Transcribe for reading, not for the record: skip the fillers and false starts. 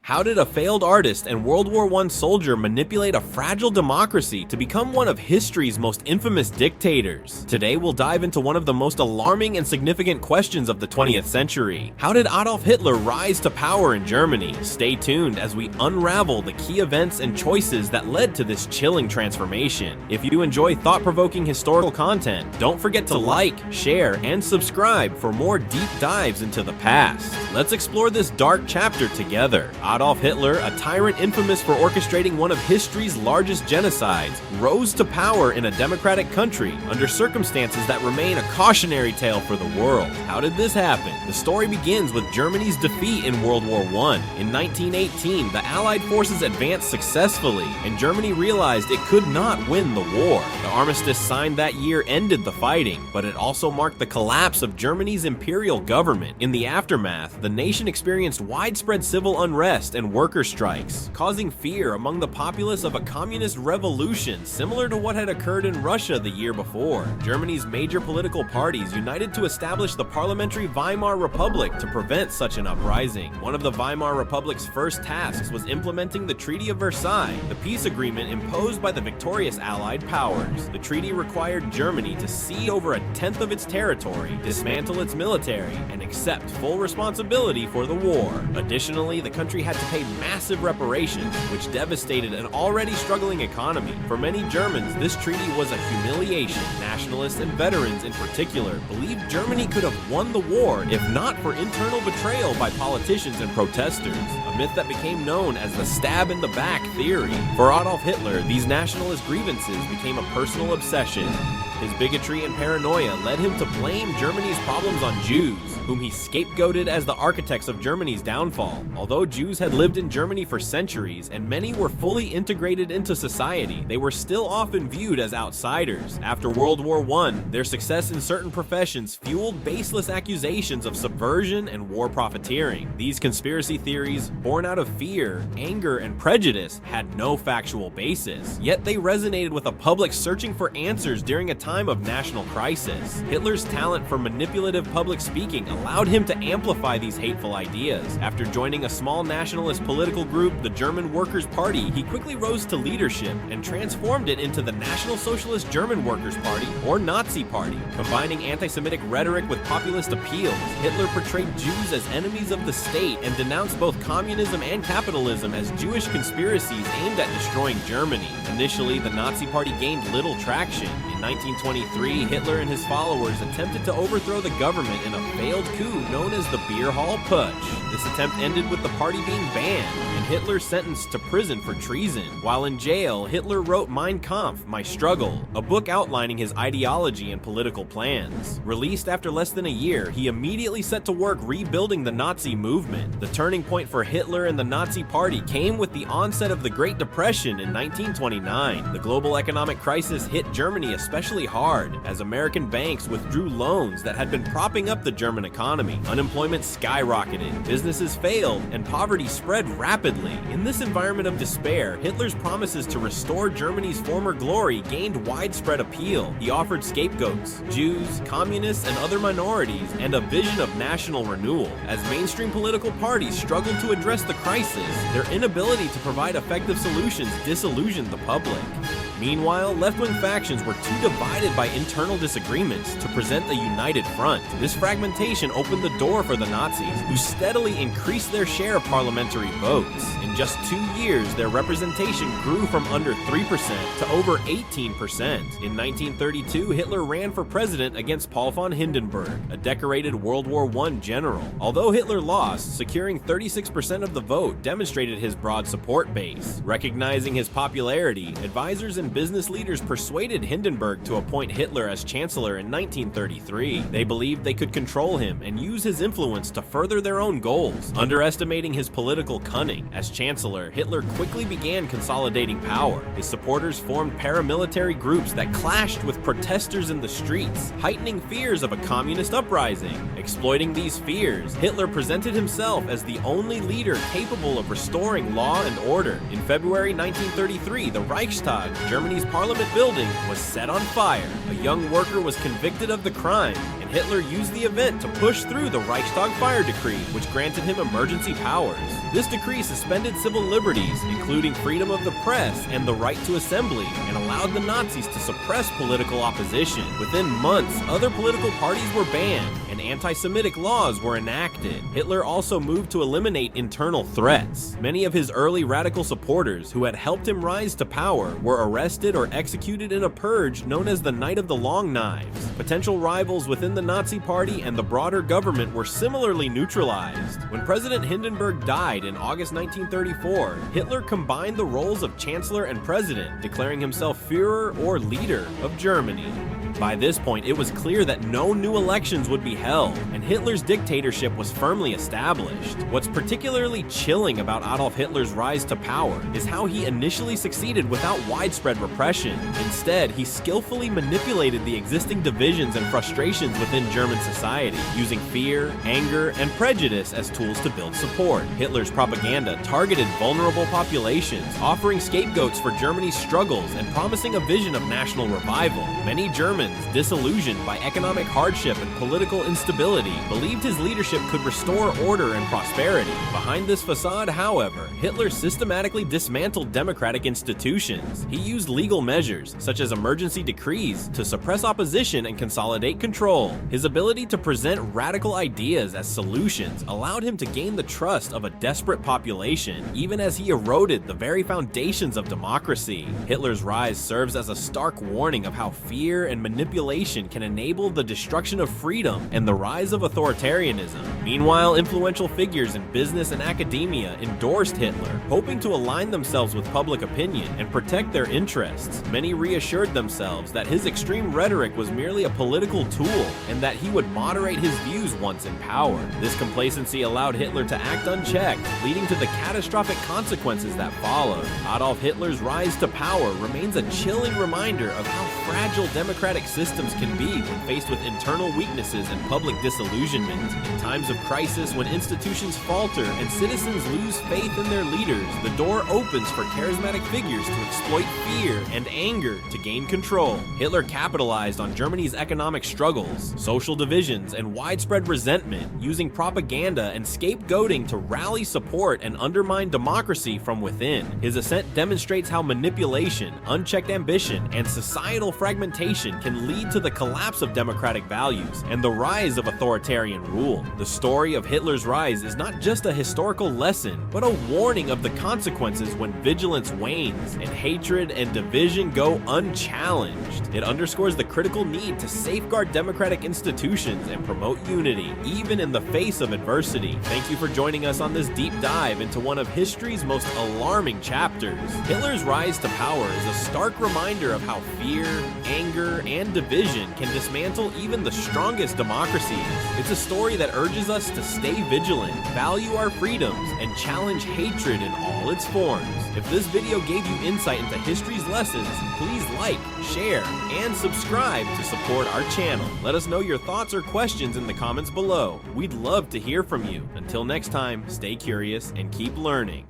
How did a failed artist and World War I soldier manipulate a fragile democracy to become one of history's most infamous dictators? Today we'll dive into one of the most alarming and significant questions of the 20th century. How did Adolf Hitler rise to power in Germany? Stay tuned as we unravel the key events and choices that led to this chilling transformation. If you enjoy thought-provoking historical content, don't forget to like, share, and subscribe for more deep dives into the past. Let's explore this dark chapter together. Adolf Hitler, a tyrant infamous for orchestrating one of history's largest genocides, rose to power in a democratic country under circumstances that remain a cautionary tale for the world. How did this happen? The story begins with Germany's defeat in World War I. In 1918, the Allied forces advanced successfully, and Germany realized it could not win the war. The armistice signed that year ended the fighting, but it also marked the collapse of Germany's imperial government. In the aftermath, the nation experienced widespread civil unrest and worker strikes, causing fear among the populace of a communist revolution similar to what had occurred in Russia the year before. Germany's major political parties united to establish the parliamentary Weimar Republic to prevent such an uprising. One of the Weimar Republic's first tasks was implementing the Treaty of Versailles, the peace agreement imposed by the victorious Allied powers. The treaty required Germany to cede over a tenth of its territory, dismantle its military, and accept full responsibility for the war. Additionally, the country had to pay massive reparations, which devastated an already struggling economy. For many Germans, this treaty was a humiliation. Nationalists and veterans in particular believed Germany could have won the war if not for internal betrayal by politicians and protesters, a myth that became known as the stab in the back theory. For Adolf Hitler, these nationalist grievances became a personal obsession. His bigotry and paranoia led him to blame Germany's problems on Jews, whom he scapegoated as the architects of Germany's downfall. Although Jews had lived in Germany for centuries and many were fully integrated into society, they were still often viewed as outsiders. After World War I, their success in certain professions fueled baseless accusations of subversion and war profiteering. These conspiracy theories, born out of fear, anger, and prejudice, had no factual basis, yet they resonated with a public searching for answers during a time of national crisis. Hitler's talent for manipulative public speaking allowed him to amplify these hateful ideas. After joining a small nationalist political group, the German Workers' Party, he quickly rose to leadership and transformed it into the National Socialist German Workers' Party, or Nazi Party. Combining anti-Semitic rhetoric with populist appeals, Hitler portrayed Jews as enemies of the state and denounced both communism and capitalism as Jewish conspiracies aimed at destroying Germany. Initially, the Nazi Party gained little traction. In 1923, Hitler and his followers attempted to overthrow the government in a failed coup known as the Beer Hall Putsch. This attempt ended with the party being banned and Hitler sentenced to prison for treason. While in jail, Hitler wrote Mein Kampf, My Struggle, a book outlining his ideology and political plans. Released after less than a year, he immediately set to work rebuilding the Nazi movement. The turning point for Hitler and the Nazi Party came with the onset of the Great Depression in 1929. The global economic crisis hit Germany especially hard, as American banks withdrew loans that had been propping up the German economy. Unemployment skyrocketed, businesses failed, and poverty spread rapidly. In this environment of despair, Hitler's promises to restore Germany's former glory gained widespread appeal. He offered scapegoats, Jews, communists, and other minorities, and a vision of national renewal. As mainstream political parties struggled to address the crisis, their inability to provide effective solutions disillusioned the public. Meanwhile, left-wing factions were too divided by internal disagreements to present a united front. This fragmentation opened the door for the Nazis, who steadily increased their share of parliamentary votes. In just 2 years, their representation grew from under 3% to over 18%. In 1932, Hitler ran for president against Paul von Hindenburg, a decorated World War I general. Although Hitler lost, securing 36% of the vote demonstrated his broad support base. Recognizing his popularity, advisors and business leaders persuaded Hindenburg to appoint Hitler as chancellor in 1933. They believed they could control him and use his influence to further their own goals. Underestimating his political cunning, as chancellor, Hitler quickly began consolidating power. His supporters formed paramilitary groups that clashed with protesters in the streets, heightening fears of a communist uprising. Exploiting these fears, Hitler presented himself as the only leader capable of restoring law and order. In February 1933, the Reichstag, Germany's parliament building, was set on fire. A young worker was convicted of the crime, and Hitler used the event to push through the Reichstag fire decree, which granted him emergency powers. This decree suspended civil liberties, including freedom of the press and the right to assembly, and allowed the Nazis to suppress political opposition. Within months, other political parties were banned, and anti-Semitic laws were enacted. Hitler also moved to eliminate internal threats. Many of his early radical supporters who had helped him rise to power were arrested or executed in a purge known as the Night of the Long Knives. Potential rivals within the Nazi Party and the broader government were similarly neutralized. When President Hindenburg died in August 1934, Hitler combined the roles of Chancellor and President, declaring himself Führer or leader of Germany. By this point, it was clear that no new elections would be held, and Hitler's dictatorship was firmly established. What's particularly chilling about Adolf Hitler's rise to power is how he initially succeeded without widespread repression. Instead, he skillfully manipulated the existing divisions and frustrations within German society, using fear, anger, and prejudice as tools to build support. Hitler's propaganda targeted vulnerable populations, offering scapegoats for Germany's struggles and promising a vision of national revival. Many Germans, disillusioned by economic hardship and political instability, believed his leadership could restore order and prosperity. Behind this facade, however, Hitler systematically dismantled democratic institutions. He used legal measures, such as emergency decrees, to suppress opposition and consolidate control. His ability to present radical ideas as solutions allowed him to gain the trust of a desperate population, even as he eroded the very foundations of democracy. Hitler's rise serves as a stark warning of how fear and manipulation can enable the destruction of freedom and the rise of authoritarianism. Meanwhile, influential figures in business and academia endorsed Hitler, hoping to align themselves with public opinion and protect their interests. Many reassured themselves that his extreme rhetoric was merely a political tool and that he would moderate his views once in power. This complacency allowed Hitler to act unchecked, leading to the catastrophic consequences that followed. Adolf Hitler's rise to power remains a chilling reminder of how fragile democratic systems can be when faced with internal weaknesses and public disillusionment. In times of crisis, when institutions falter and citizens lose faith in their leaders, the door opens for charismatic figures to exploit fear and anger to gain control. Hitler capitalized on Germany's economic struggles, social divisions, and widespread resentment, using propaganda and scapegoating to rally support and undermine democracy from within. His ascent demonstrates how manipulation, unchecked ambition, and societal fragmentation can lead to the collapse of democratic values and the rise of authoritarian rule. The story of Hitler's rise is not just a historical lesson, but a warning of the consequences when vigilance wanes and hatred and division go unchallenged. It underscores the critical need to safeguard democratic institutions and promote unity, even in the face of adversity. Thank you for joining us on this deep dive into one of history's most alarming chapters. Hitler's rise to power is a stark reminder of how fear, anger, and division can dismantle even the strongest democracies. It's a story that urges us to stay vigilant, value our freedoms, and challenge hatred in all its forms. If this video gave you insight into history's lessons, please like, share, and subscribe to support our channel. Let us know your thoughts or questions in the comments below. We'd love to hear from you. Until next time, stay curious and keep learning.